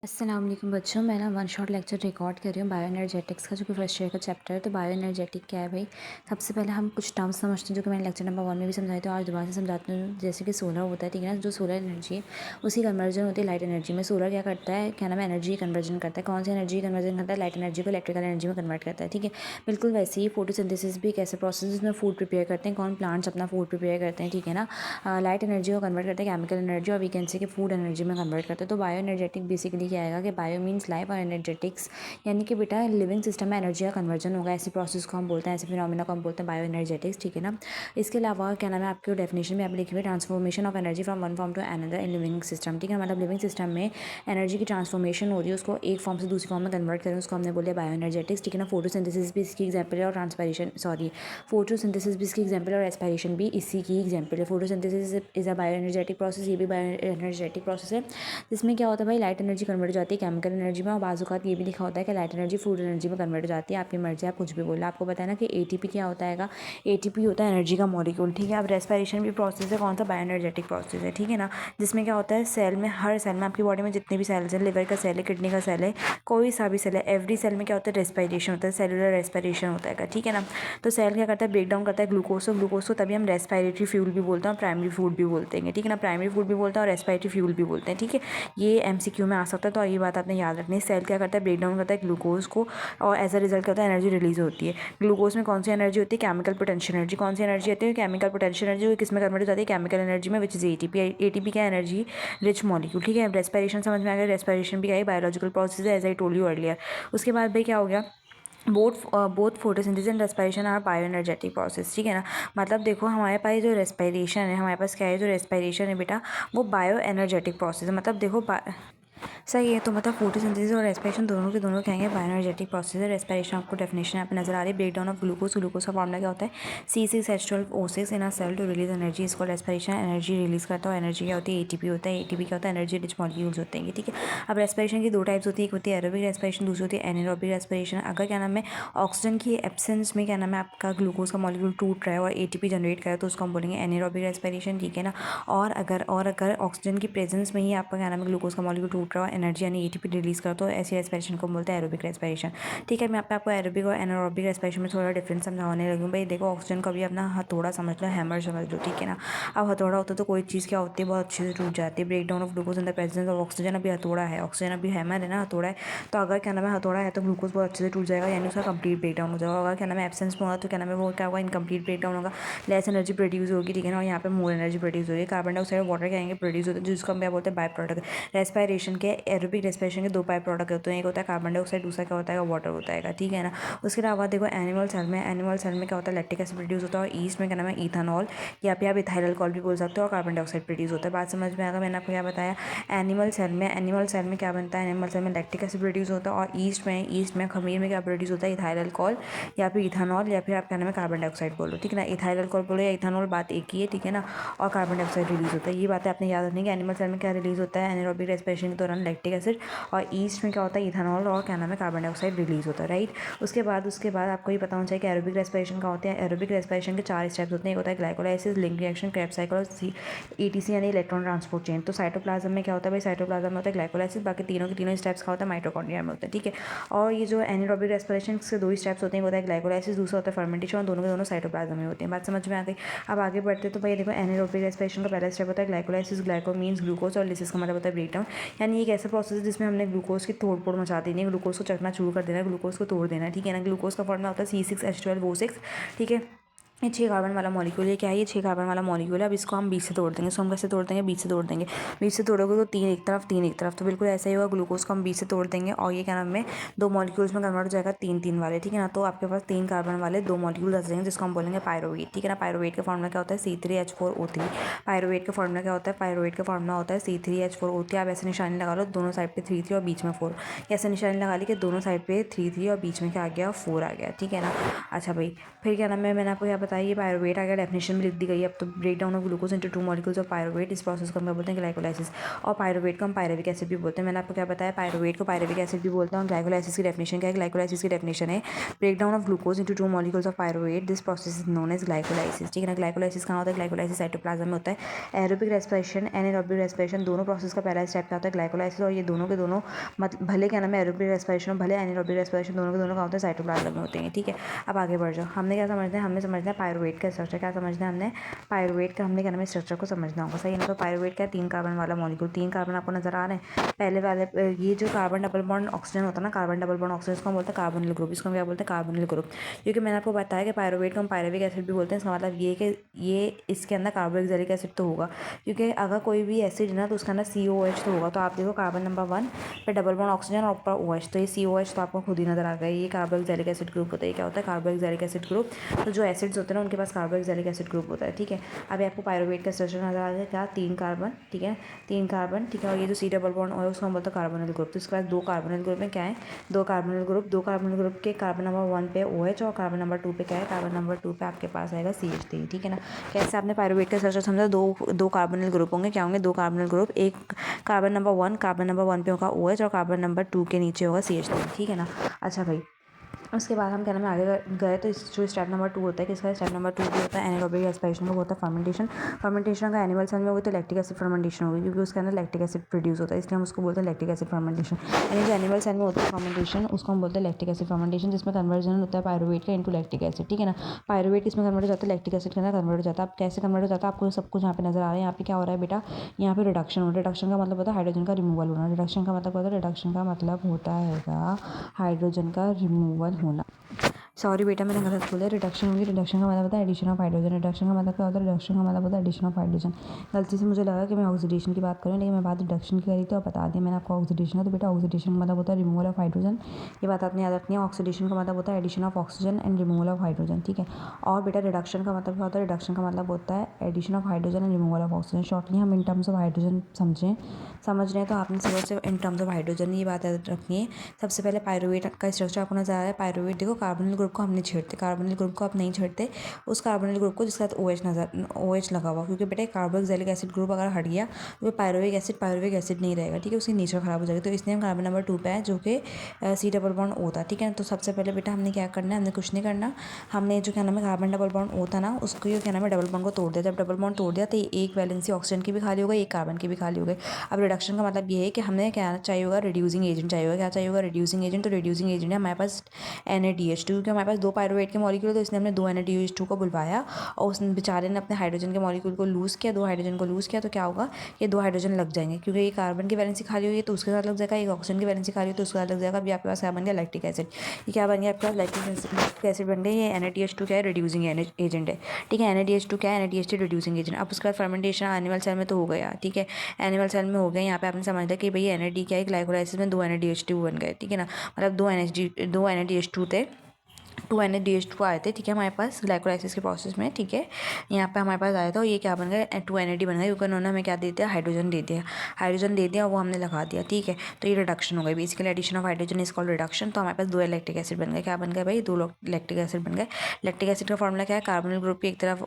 अस्सलाम वालेकुम बच्चों, मैं ना वन शॉट लेक्चर रिकॉर्ड कर रही हूँ बायो एनर्जेटिक्स का, जो कि फर्स्ट ईयर का चैप्टर है। तो बायो एनर्जेटिक क्या है भाई? सबसे पहले हम कुछ टर्म्स समझते हैं जो कि मैंने लेक्चर नंबर 1 में भी समझाए थे, आज दोबारा से समझाती हूँ। जैसे कि सोलर होता है, ठीक है ना, जो सोलर एनर्जी है उसी कन्वर्जन होती है लाइट एनर्जी में। सोलर क्या करता है, क्या नाम है, एनर्जी कन्वर्जन करता है। कौन सी एनर्जी कन्वर्जन करता है? लाइट एनर्जी को इलेक्ट्रिकल एनर्जी में कन्वर्ट करता है, ठीक है। बिल्कुल वैसे ही फोटोसिंथेसिस भी एक ऐसे प्रोसेस जिसमें फूड प्रिपेयर करते हैं। कौन? प्लांट्स अपना फूड प्रिपेयर करते हैं, ठीक है ना। लाइट एनर्जी को कन्वर्ट करते हैं केमिकल एनर्जी, और वी कैन से कि फूड एनर्जी में कन्वर्ट करते हैं। तो बायो एनर्जेटिक बेसिकली क्या आएगा कि बायो मीन्स लाइफ और एनर्जेटिक्स यानी कि बेटा लिविंग सिस्टम में एनर्जी का कन्वर्जन होगा। ऐसे प्रोसेस को हम बोलते हैं, ऐसे फिनोमिना को हम बोलते हैं बायो एनर्जेटिक्स, ठीक है ना। इसके अलावा क्या नाम है, आपके डेफिनेशन में आप लिखे हुए transformation of energy from one form to another in living system, ठीक है। मतलब लिविंग सिस्टम में एनर्जी की ट्रांसफॉर्मेशन हो रही है, उसको एक फॉर्म से दूसरी फॉर्म में कन्वर्ट करें, उसको हमने बोलिए बायो एनर्जेटिक्स, ठीक है ना। फोटोसिंथेसिस भी इसकी एग्जाम्पल है और ट्रांसपायरेशन फोटोसिंथेसिस भी इसकी एग्जाम्पल है और एस्पायरेशन भी इसी की एग्जाम्पल है। Photosynthesis is a bio energetic process, ये भी बायो एनर्जेटिक प्रोसेस है, जिसमें क्या होता है भाई, लाइट एनर्जी कन्वर्ट हो जाती है केमिकल एनर्जी में, और बाज़-औक़ात ये भी लिखा होता है कि लाइट एनर्जी फूड एनर्जी में कन्वर्ट हो जाती है। आपकी मर्जी, आप कुछ भी बोलो। आपको पता है ना कि एटीपी क्या होता है? एटीपी होता है एनर्जी का मॉलिक्यूल, ठीक है। अब रेस्पिरेशन भी प्रोसेस है, कौन सा? बायो एनर्जेटिक प्रोसेस है, ठीक है ना। जिसमें क्या होता है, सेल में, हर सेल में, आपकी बॉडी में जितने भी सेल्स हैं, लिवर का सेल है, किडनी का सेल है, कोई सा भी सेल है, एवरी सेल में क्या होता है, रेस्पिरेशन होता है, सेलुलर रेस्पिरेशन होता है, ठीक है ना। तो सेल क्या करता है, ब्रेक डाउन करता है ग्लूकोज को, तभी हम रेस्पिरेटरी फ्यूल भी बोलते हैं और प्राइमरी फूड भी बोलते हैं, ठीक है ना। प्राइमरी फूड भी बोलते हैं और रेस्पिरेटरी फ्यूल भी बोलते हैं, ठीक है। ये एमसीक्यू में आ सकता है, तो ये बात आपने याद रखनी है। सेल क्या करता है, ब्रेक डाउन करता है ग्लूकोज को, और एज अ रिजल्ट क्या होता है, एनर्जी रिलीज होती है। ग्लूकोज में कौन सी एनर्जी होती है? Chemical potential energy. कौन सी एनर्जी होती है? Chemical potential energy. किस में कन्वर्ट हो जाती है? केमिकल एनर्जी में, विच इज एटीपी। एटीपी क्या? एनर्जी रिच मॉलिक्यूल, ठीक है। रेस्पिरेशन समझ में आ गया। रेस्पिरेशन भी क्या है? बायोलॉजिकल प्रोसेस है, as I told you earlier. उसके बाद भाई क्या हो गया, both photosynthesis and respiration are bio energetic process, ठीक है ना। मतलब देखो, हमारे पास जो रेस्पिरेशन है, हमारे पास क्या है, जो रेस्पिरेशन है बेटा, वो बायो एनर्जेटिक प्रोसेस है। मतलब देखो सही है। तो मतलब फोटोसिंथेसिस और रेस्पिरेशन दोनों के दोनों कहेंगे बायो एनर्जेटिक प्रोसेस है। रेस्पिरेशन आपको डेफिनेशन यहाँ पे नजर आ रही है, ब्रेक डाउन ऑफ ग्लूकोज का फॉर्मूला क्या होता है, C6H12O6 in a cell to release energy, इसको रेस्पिरेशन एनर्जी रिलीज करता है। एनर्जी क्या होती है? एटीपी होता है। एटीपी क्या होता है? एनर्जी रिच मॉलिक्यूल्स होते हैं, ठीक है। अब रेस्पिरेशन की दो टाइप्स होती है, एक होती है एरोबिक रेस्पिरेशन, दूसरी होती है एनारोबिक रेस्पिरेशन। अगर क्या नाम है, ऑक्सीजन की एब्सेंस में क्या नाम है, आपका ग्लूकोज का मॉलिक्यूल टूट रहा है और एटीपी जनरेट करे, तो उसको हम बोलेंगे एनारोबिक रेस्पिरेशन, ठीक है ना। और अगर ऑक्सीजन की प्रेजेंस में ही आपका क्या नाम है, ग्लूकोज का मॉलिक्यूल टूट रहा है, एनर्जी यानी एटीपी रिलीज करो, तो ऐसी रेस्पिरेशन को बोलते हैं एरोबिक रेस्पिरेशन, ठीक है। मैं आपको एरोबिक और एनारोबिक रेस्पिरेशन में थोड़ा डिफरेंस समझाने लगी हूँ भाई। देखो, ऑक्सीजन को भी अपना हथौड़ा समझ लो, हैमर समझ लो, ठीक है ना। अब हथौड़ा होता है तो कोई चीज़ क्या होती है, बहुत अच्छे से टूट जाती है। Break down of glucose in the presence of oxygen, अभी हथौड़ा है, ऑक्सीजन अभी हैमर है ना, हथौड़ा है। तो अगर क्या नाम है, हथौड़ा है, तो ग्लूकोज बहुत अच्छे से टूट जाएगा, यानी उसका कंप्लीट ब्रेक डाउन हो जाएगा। अगर क्या नाम है, एब्सेंस में होगा, तो क्या नाम है, वो क्या होगा, इनकम्प्लीट ब्रेक डाउन होगा, लेस एनर्जी प्रोड्यूस होगी, ठीक है ना। और यहाँ पे मोर एनर्जी प्रोड्यूस होगी। कार्बन डाइऑक्साइड और वाटर क्या आएंगे, प्रोड्यूस होते हैं, जिसको हम क्या बोलते हैं, बाय प्रोडक्ट। रेस्पिरेशन के, एरोबिक रेस्पिरेशन के दो बाय प्रोडक्ट होते हैं, एक होता है कार्बन डाइऑक्साइड, दूसरा क्या होता है, वाटर होता है, ठीक है ना। उसके अलावा देखो, एनिमल सेल में क्या होता है, लैक्टिक एसिड प्रोड्यूस होता है, और ईस्ट में क्या नाम है, इथानॉल, या फिर आप इथाइल अल्कोहल भी बोल सकते हो, और कार्बन डाइऑक्साइड प्रोड्यूस होता है। बात समझ में आएगा, मैंने आपको क्या बताया। एनिमल सेल में क्या बनता है, एनिमल सेल में लैक्टिक एसिड प्रोड्यूस होता है, और ईस्ट में खमीर में क्या प्रोड्यूस होता है, इथाइल अल्कोहल, या फिर इथानॉल, या फिर आप क्या नाम है, कार्बन डाइऑक्साइड बोलो, ठीक है ना। इथाइल अल्कोहल बोलो या इथानॉल, बात एक ही है, ठीक है ना। और कार्बन डाइऑक्साइड रिलीज होता है, ये बातें आपने याद रखनी है। एनिमल सेल में क्या रिलीज होता है, एनारोबिक रेस्पिरेशन के दौरान लैक्टिक एसिड, और ईस्ट में क्या होता है, इथानॉल, और क्या नाम है, कार्बन डाइऑक्साइड रिलीज होता है, राइट। उसके बाद आपको ये पता होना चाहिए कि एरोबिक रेस्पिरेशन का होते हैं। एरोबिक रेस्पिरेशन के 4 स्टेप्स होते हैं, एक होता है glycolysis, link reaction, Krebs cycle, और ईटीसी यानी इलेक्ट्रॉन ट्रांसपोर्ट चेन। तो साइटोप्लाज्म में क्या होता है भाई, साइटोप्लाज्म में होता है ग्लाइकोलाइसिस, बाकी तीनों के तीनों स्टेप्स का होता है माइटोकॉन्ड्रिया में होता है, ठीक है। और ये जो एनारोबिक रेस्पिरेशन के दो ही स्टेप्स होते हैं, एक होता है ग्लाइकोलाइसिस, दूसरा होता है फर्मेंटेशन, और दोनों के दोनों साइटोप्लाज्म में होते हैं। बात समझ में आ गई। अब आगे बढ़ते तो भाई देखो, एनारोबिक रेस्पिरेशन का पहला स्टेप होता है ग्लाइकोलाइसिस। ग्लाइको मीन्स ग्लूकोज, और लिसिस का मतलब होता है ब्रेक डाउन, यानी एक ऐसा प्रोसेस है जिसमें हमने ग्लूकोज की तोड़ फोड़ मचा देनी है, ग्लूकोज को चकना चूर कर देना है, ग्लूकोज को तोड़ देना है, ठीक है ना। ग्लूकोज का फॉर्मूला होता है C6H12O6, ठीक है। ये 6 कार्बन वाला मॉलिक्यूल है, क्या है, ये 6 कार्बन वाला मॉलिक्यूल है। अब इसको हम बीच से तोड़ देंगे, इसको हम कैसे तोड़ देंगे, बीच से तोड़ देंगे। बीच से तोड़ोगे तो 3 एक तरफ, 3 एक तरफ, तो बिल्कुल ऐसा ही होगा। ग्लूकोज को हम बीच से तोड़ देंगे, और ये क्या नाम है, 2 मॉलिक्यूल्स में कन्वर्ट हो जाएगा, 3-3 वाले, ठीक है ना। तो आपके पास 3 कार्बन वाले 2 मॉलिक्यूल आ जाएंगे, जिसको हम बोलेंगे पायरोवेट, ठीक है ना। पायरोवेट का फॉर्मूला क्या होता है, C3H4O3। पायरोवेट का फॉर्मूला क्या होता है, पायरोवेट का फॉर्मूला होता है C3H4O3। आप ऐसे निशानी लगा लो, दोनों साइड पे 3-3 और बीच में 4, ऐसे निशानी लगा ली कि दोनों साइड पे 3-3 और बीच में क्या आ गया, 4 आ गया, ठीक है ना। अच्छा भाई, फिर क्या नाम है, मैंने आपको क्या बताया, है, ये पायरुवेट आ गया, डेफिनेशन भी लिख दी गई है। अब तो break down of glucose into 2 molecules of pyruvate, इस प्रोसेस को हम क्या बोलते हैं, ग्लाइकोलाइसिस। और पायरुवेट को हम पायरुविक एसिड भी बोलते हैं। मैंने आपको क्या बताया, पायरुवेट को पायरुविक एसिड भी बोलते हैं। और ग्लाइकोलाइसिस की डेफिनेशन क्या है, ग्लाइकोलाइसिस की डेफिनेशन है break down of glucose into 2 molecules of pyruvate, this process is known as glycolysis. ठीक है ना। ग्लाइकोलाइसिस कहाँ होता है, ग्लाइकोलाइसिस साइटोप्लाज्म में होता है। एरोबिक रेस्पिरेशन, एनारोबिक रेस्पिरेशन, दोनों प्रोसेस का पहला स्टेप क्या होता है, ग्लाइकोलाइसिस। और ये दोनों के दोनों भले क्या नाम है, एरोबिक रेस्पिरेशन और भले एनारोबिक रेस्पिरेशन, दोनों के दोनों कहाँ होते हैं, साइटोप्लाज्म में होते हैं। ठीक है। अब आगे बढ़ जाओ, हमने क्या समझना है, हमने समझना है पायरुवेट का स्ट्रक्चर। क्या समझना है हमने, पायरुवेट का हमने क्या नाम है, स्ट्रक्चर को समझना होगा। सही है ना। तो पायरुवेट क्या है, 3 कार्बन वाला मॉलिक्यूल। 3 कार्बन आपको नजर आ रहे हैं। पहले वाले ये जो कार्बन डबल बॉन्ड ऑक्सीजन होता है ना, कार्बन डबल बॉन्ड ऑक्सीजन, इसको हम बोलते हैं कार्बोनिल ग्रुप। इसको हम क्या बोलते हैं, कार्बोनिल ग्रुप। क्योंकि मैंने आपको बताया कि पायरुवेट को हम पायरुविक एसिड भी बोलते हैं। इसका मतलब ये कि ये इसके अंदर कार्बोक्सिलिक एसिड तो होगा, क्योंकि अगर कोई भी एसिड है ना तो उसके अंदर COH तो होगा। तो आप देखो कार्बन नंबर 1 पे डबल बॉन्ड ऑक्सीजन और ऊपर OH, तो ये COH तो आपको खुद ही नजर आ गया। ये कार्बोक्सिलिक एसिड ग्रुप होता है। क्या होता है, कार्बोक्सिलिक एसिड ग्रुप। तो जो एसिड्स होते हैं ना उनके पास कार्बोक्सिलिक एसिड ग्रुप होता है। ठीक है। अब आपको पायरुवेट का स्ट्रक्चर नजर आ गया, क्या, 3 कार्बन। ठीक है, 3 कार्बन। ठीक है। और ये जो C डबल बॉन्ड है उसको हम बोलते हैं कार्बोनिल ग्रुप। तो इसके पास 2 कार्बोनिल ग्रुप में क्या है, 2 कार्बोनिल ग्रुप। 2 कार्बोनिल ग्रुप के कार्बन नंबर 1 पे OH और कार्बन नंबर 2 पे क्या है, कार्बन नंबर 2 पे आपके पास आएगा CH3। ठीक है ना। कैसे आपने पायरुवेट का स्ट्रक्चर समझा, दो कार्बोनिल ग्रुप होंगे। क्या होंगे, 2 कार्बोनिल ग्रुप। एक कार्बन नंबर 1 पे होगा OH और कार्बन नंबर 2 के नीचे होगा CH3। ठीक है ना। अच्छा भाई, उसके बाद हम क्या नाम है आगे गए तो इस जो स्टेप नंबर 2 होता है, किसका स्टेप नंबर 2 भी होता है, एनारोबिक रेस्पिरेशन का होता है फर्मेंटेशन। फर्मेंटेशन का एनिमल सेल में होगी तो लैक्टिक एसिड फर्मेंटेशन होगी, क्योंकि उसके अंदर लैक्टिक एसिड प्रोड्यूस होता है, इसलिए हम उसको बोलते हैं लैक्टिक एसिड फर्मेंटेशन। यानी जो एनिमल सेल में होता है फर्मेंटेशन, उसको हम बोलते हैं लैक्टिक एसिड फर्मेंटेशन, जिसमें कन्वर्जन होता है पायरुवेट का इनटू लैक्टिक एसिड। ठीक है ना। पायरुवेट किसमें कन्वर्ट हो जाता है, लैक्टिक एसिड के अंदर कन्वर्ट हो जाता है। अब कैसे कन्वर्ट हो जाता है, आपको सब कुछ यहाँ पे नजर आ रहा है। यहाँ पे क्या हो रहा है बेटा, यहाँ पे रिडक्शन हो रहा है। रिडक्शन का मतलब होता है हाइड्रोजन का रिमूवल होना। रिडक्शन का मतलब होता है, रिडक्शन का मतलब होता है हाइड्रोजन का रिमूवल होना। सॉरी बेटा, मैंने गलत बोला, रिडक्शन होगी। रिडक्शन का मतलब होता है एडिशन ऑफ हाइड्रोजन। रिडक्शन का मतलब क्या होता है, रिडक्शन का मतलब होता है एडिशन ऑफ हाइड्रोजन। गलती से मुझे लगा कि मैं ऑक्सीडेशन की बात करूँ, लेकिन मैं बात रिडक्शन की करी थी और बता दी मैंने आपको ऑक्सीडेशन का। तो बेटा ऑक्सीडेशन का मतलब होता है रिमूवल ऑफ हाइड्रोजन, ये बात आपने याद रखनी है। ऑक्सीडेशन का मतलब होता है addition of oxygen and removal of hydrogen. ठीक है। और बेटा रिडक्शन का मतलब क्या होता है, रिडक्शन का मतलब होता है addition of hydrogen and removal of oxygen. Shortly हम इन टर्म्स ऑफ हाइड्रोजन समझ रहे हैं, तो आपने सिर्फ इन टर्म्स ऑफ हाइड्रोजन ये बात याद रखनी है। सबसे पहले पायरुवेट का स्ट्रक्चर आपको नजर आ रहा है। पायरुवेट देखो, कार्बोनिल ग्रुप को हम नहीं छेड़ते, कार्बोनिल ग्रुप को आप नहीं छेड़ते, उस कार्बोनिल ग्रुप को जिसके साथ OH लगा हुआ, क्योंकि बेटा कार्बोक्सिलिक एसिड ग्रुप अगर हट गया तो पायरुविक एसिड नहीं रहेगा। ठीक है, उसकी नेचर खराब हो जाएगी। तो इसलिए हम कार्बन नंबर 2 पे है, जो कि C डबल बॉन्ड O था। ठीक है। तो सबसे पहले बेटा हमने क्या करना है, हमने कुछ नहीं करना, हमने जो क्या नाम है कार्बन डबल बॉन्ड O था ना, उसको क्या नाम है डबल बॉन्ड को तोड़ दिया। जब डबल बॉन्ड तोड़ दिया तो एक वैलेंसी ऑक्सीजन की भी खाली हो गई, एक कार्बन की भी खाली हो गई। अब रिडक्शन का मतलब ये है कि हमें क्या चाहिए होगा, रिड्यूसिंग एजेंट चाहिए होगा। क्या चाहिए होगा, रिड्यूसिंग एजेंट। तो रिड्यूसिंग एजेंट है हमारे पास NaDH2, क्योंकि हमारे पास 2 पायरुवेट के मॉलिक्यूल, तो इसलिए हमने 2 NaDH2 को बुलवाया और उस बेचारे ने अपने हाइड्रोजन के मॉलिक्यूल को लूज़ किया, 2 हाइड्रोजन को लूज़ किया। तो क्या होगा, ये 2 हाइड्रोजन लग जाएंगे, क्योंकि ये कार्बन की वैलेंसी खाली हुई है तो उसके साथ लग जाएगा, एक ऑक्सीजन की वैलेंसी खाली हुई तो उसके साथ लग जाएगा। अभी आपके पास क्या बन गया, लैक्टिक एसिड। ये क्या बन गया आपके पास, लैक्टिक एसिड बन गया। ये NaDH2 क्या है, रिड्यूसिंग एजेंट है। ठीक है, NaDH2 क्या है, NaDH2 रिड्यूसिंग एजेंट। अब उसके बाद फर्मेंटेशन एनिमल सेल में तो हो गया। ठीक है, एनिमल सेल में हो गया। यहाँ पे आपने समझ लिया कि भाई NAD क्या है, ग्लाइकोलाइसिस में 2 NaDH2 बन गए। ठीक है ना, मतलब 2 NaDH2 थे, 2 NaDH2 आए थे। ठीक है, हमारे पास ग्लाइकोलाइसिस के प्रोसेस में। ठीक है, यहाँ पे हमारे पास आया था, ये क्या बन गया, 2 NAD बन गया, क्योंकि उन्होंने हमें क्या दे दिया, हाइड्रोजन दे दिया, वो हमने लगा दिया। ठीक है, तो ये रिडक्शन हो गई। Basically addition of hydrogen is called reduction. तो हमारे पास 2 लैक्टिक एसिड बन गए। क्या बन गए भाई, 2 लैक्टिक एसिड बन गए। लैक्टिक एसिड का फॉर्मूला क्या है, कार्बोनिल ग्रुप की एक तरफ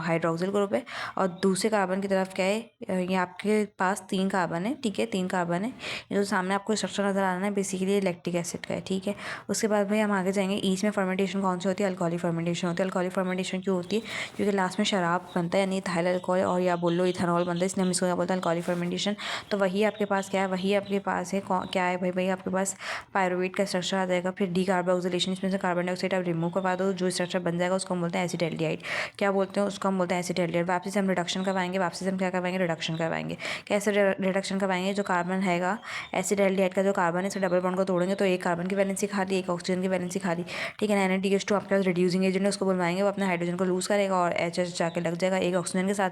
हाइड्रोक्सिल ग्रुप है और दूसरे कार्बन की तरफ क्या है, ये आपके पास 3 कार्बन है। ठीक है, 3 कार्बन है। ये जो सामने आपको स्ट्रक्चर नजर आ रहा है बेसिकली ये लैक्टिक एसिड का है। ठीक है, उसके बाद भाई हम आगे जाएंगे। ईस्ट में फर्मेंटेशन कौन सी होती है, अल्कोहलिक फर्मेंटेशन होती है। अल्कोहलिक फर्मेंटेशन क्यों होती है, क्योंकि लास्ट में शराब बनता है, यानी इथाइल अल्कोहल और या बोलो इथेनॉल बनता है, इसलिए हम इसको क्या बोलते हैं, अल्कोहलिक फर्मेंटेशन। तो वही आपके पास क्या है, वही आपके पास है क्या है भाई आपके पास पायरुवेट का स्ट्रक्चर आ जाएगा। फिर डीकार्बोक्सिलेशन, इसमें से कार्बन डाइऑक्साइड आप रिमूव करवा दो, जो स्ट्रक्चर बन जाएगा उसको हम बोलते हैं एसिटाल्डिहाइड। क्या बोलते हैं उसको, हम बोलते हैं एसिटाल्डिहाइड। वापसी से हम रिडक्शन करवाएंगे, वापसी से हम क्या करवाएंगे, रिडक्शन करवाएंगे। कैसे रिडक्शन करवाएंगे, जो कार्बन हैगा एसिटाल्डिहाइड का जो कार्बन है, इसे डबल बॉन्ड को तोड़ेंगे तो एक कार्बन की वैलेंसी खाली, एक ऑक्सीजन की वैलेंसी खाली। ठीक है ना, NaDH2 आपके पास रिड्यूसिंग एजेंट है, उसको बुलवाएंगे, वो अपने हाइड्रोजन को लूज करेगा और HH जाके लग जाएगा एक ऑक्सीजन के साथ,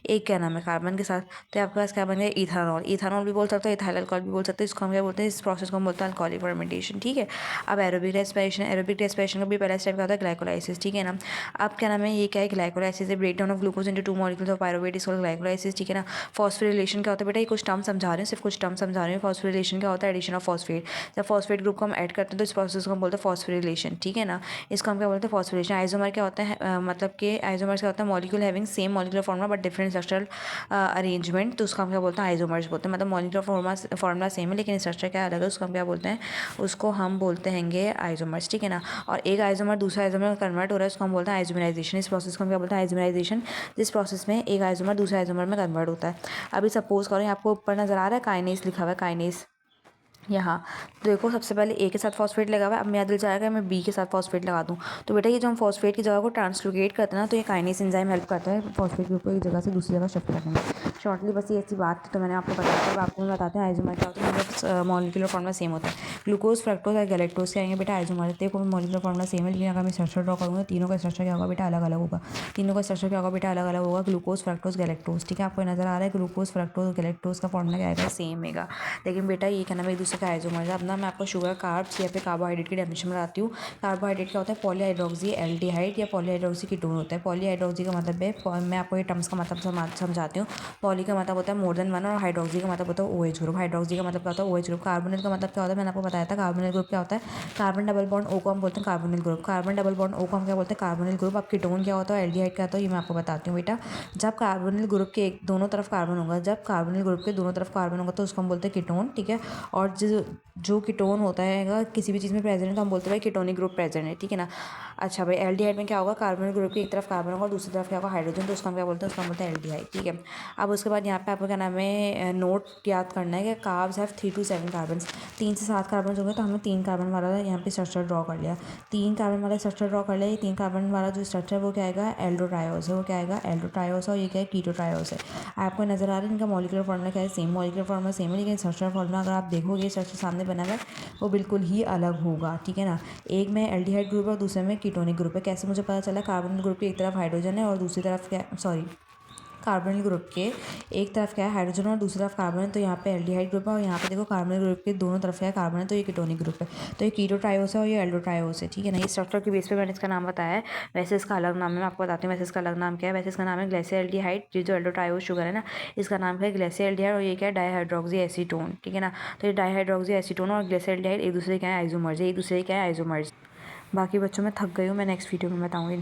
एक क्या नाम है कार्बन के साथ। तो आपके पास क्या बन गया, इथेनॉल। इथेनॉल भी बोल सकते हो, इथाइल अल्कोहल भी बोल सकते हैं। इसको हम क्या बोलते हैं, इस प्रोसेस को हम बोलते हैं अल्कोहलिक फर्मेंटेशन। ठीक है, अब एरोबिक रेस्पिरेशन का भी पहला स्टेप क्या होता है, ग्लाइकोलाइसिस। ठीक है ना, अब क्या नाम है, ये क्या है, ग्लाइकोलाइसिस है, break down of glucose into 2 molecules of pyruvate is called glycolysis. ठीक है ना, फॉस्फोरिलेशन क्या होता है बेटा, ये कुछ टर्म समझा रहे हैं, सिर्फ कुछ टर्म समझा रहे हैं। फॉस्फोरिलेशन क्या होता है, एडिशन ऑफ फॉस्फेट। जब फॉस्फेट ग्रुप को हम ऐड करते हैं तो इस प्रोसेस को हम बोलते हैं फॉस्फोरिलेशन। ठीक है ना, इसको हम क्या बोलते हैं, फॉस्फोरेशन। आइसोमर क्या होता है, मतलब कि आइसोमर्स क्या होता है, molecule having same molecular formula but different structural arrangement, तो उसको हम क्या बोलते हैं, आइसोमर्स बोलते हैं। मतलब मॉलिक्यूलर फॉर्मूला सेम है लेकिन स्ट्रक्चर क्या अलग है, उसको हम क्या बोलते हैं, उसको हम बोलते हैं आइसोमर्स, ठीक है ना। और एक आइसोमर दूसरा आइसोमर में कन्वर्ट हो रहा है, उसको हम बोलते हैं आइसोमराइजेशन। इस प्रोसेस को हम क्या बोलते हैं, आइसोमराइजेशन। जिस प्रोसेस में एक आइसोमर दूसरे आइसोमर में कन्वर्ट होता है। अभी सपोज करो आपको ऊपर नजर आ रहा है काइनेस लिखा हुआ है, काइनेस यहाँ। तो देखो सबसे पहले ए के साथ फॉस्फेट लगा हुआ है, अब मेरा दिल चाह रहा है मैं बी के साथ फॉस्फेट लगा दूँ। तो बेटा ये जो हम फॉस्फेट की जगह को ट्रांसलोकेट करते हैं ना, तो ये काइनेस एंजाइम हेल्प करता है फॉस्फेट ग्रुप को एक जगह से दूसरी जगह शिफ्ट करने में। शॉर्टली बस ये ऐसी बात थी, तो मैंने आपको बताया था। अब आपको मैं बताते हैं आइसोमर क्या होता है, मतलब मॉलिक्यूलर फॉर्मूला सेम होता है। ग्लूकोज, फ्रक्टोज और गैलेक्टोज के आएंगे बेटा आइसोमर। देखो मॉलिक्यूलर फॉर्मूला सेम है लेकिन अगर मैं स्ट्रक्चर ड्रॉ करूँगा तीनों का स्ट्रक्चर क्या होगा बेटा, अलग अलग होगा। तीनों का स्ट्रक्चर क्या होगा बेटा, अलग अलग होगा। ग्लूकोज, फ्रक्टोज, गैलेक्टोज, ठीक है। आपको नजर आ रहा है ग्लूकोज, फ्रक्टोज, गैलेक्टोज का फॉर्मूला क्या आएगा, सेम आएगा। लेकिन बेटा ये क्या नाम है, एक दूसरे का आइसोमर है। अब ना मैं आपको शुगर, कार्ब्स या फिर कार्बोहाइड्रेट की डेफिनेशन बताती हूँ। कार्बोहाइड्रेट क्या होता है, पॉलीहाइड्रोक्सी एल्डिहाइड या पॉलीहाइड्रोक्सी कीटोन होता है। पॉलीहाइड्रोक्सी का मतलब है, मैं आपको ये टर्म्स का मतलब समझाती हूँ। पॉली का मतलब होता है मोर देन वन और हाइड्रोक्सी का मतलब होता है OH ग्रुप। हाइड्रोक्सी का मतलब क्या होता है, OH ग्रुप। कार्बोनिल का मतलब क्या होता है, मैंने आपको बताया था। कार्बोनिल ग्रुप क्या होता है, कार्बन डबल बॉन्ड O को हम बोलते हैं carbonyl group. Carbon double bond O को हम क्या बोलते हैं, कार्बोनिल ग्रुप। अब कीटोन क्या होता है, एल्डिहाइड क्या होता है, ये मैं आपको बताती हूँ बेटा। जब कार्बोनिल ग्रुप के दोनों तरफ कार्बन होगा, जब कार्बोनिल ग्रुप के दोनों तरफ कार्बन होगा तो उसको हम बोलते हैं कीटोन, ठीक है। और जो कीटोन होता है किसी भी चीज़ में प्रेजेंट है तो हम बोलते हैं भाई कीटोनिक ग्रुप प्रेजेंट है, ठीक है ना। अच्छा भाई एल्डिहाइड में क्या होगा, कार्बोनिल ग्रुप की एक तरफ कार्बन होगा और दूसरी तरफ क्या होगा, हाइड्रोजन, तो उसको हम क्या बोलते हैं, उसको हम बोलते हैं एल्डिहाइड, ठीक है। अब उसके बाद यहाँ पे आपको क्या नाम है, नोट याद करना है कि कार्ब्स हैव 3 to 7 कार्बन। 3 से 7 कार्बन होंगे, तो हमने 3 कार्बन वाला यहाँ पे स्ट्रक्चर ड्रॉ कर लिया। 3 कार्बन वाला स्ट्रक्चर ड्रॉ कर लिया। ये 3 कार्बन वाला जो स्ट्रक्चर है वो क्या आएगा, एल्डोट्रायोस है। वो क्या आएगा, एल्डोट्रायोस है। और ये क्या है, कीटोट्रायोस है। आपको नजर आ रहा है इनका मॉलिक्यूलर फॉर्मूला क्या है, सेम मॉलिक्यूलर फॉर्मूला सेम है लेकिन स्ट्रक्चर फॉर्मूला अगर आप देखोगे स्ट्रक्चर सामने बना हुआ है वो बिल्कुल ही अलग होगा, ठीक है ना। एक में एल्डिहाइड ग्रुप है और दूसरे में कीटोनिक ग्रुप है। कैसे मुझे पता चला, कार्बोनिल ग्रुप की एक तरफ हाइड्रोजन है और दूसरी तरफ क्या, सॉरी, कार्बोनिल ग्रुप के एक तरफ क्या है हाइड्रोजन और दूसरी तरफ कार्बन है, तो यहाँ पे एल्डिहाइड ग्रुप है। और यहाँ पे देखो कार्बोनिल ग्रुप के दोनों तरफ क्या है कार्बन है, तो ये कीटोनिक ग्रुप है। तो ये कीटोट्रायोस है और ये एल्डोट्रायोस है, ठीक है ना। ये स्ट्रक्चर के बेस पे मैंने इसका नाम बताया है। वैसे इसका अलग नाम है, मैं आपको बताती हूँ वैसे इसका अलग नाम क्या है। वैसे इसका नाम है ग्लाइसिल्डिहाइड। ये जो एल्डोट्रायोस शुगर है ना, इसका नाम है ग्लाइसिल्डिहाइड और ये क्या है, डाईहाइड्रोक्सी एसीटोन, ठीक है ना। तो ये डाईहाइड्रोक्सी एसीटोन और ग्लाइसिल्डिहाइड एक दूसरे क्या है, आइसोमर्स है, एक दूसरे क्या है, आइसोमर्स। बाकी बच्चों मैं थक गई हूँ, मैं नेक्स्ट वीडियो में बताऊँगी।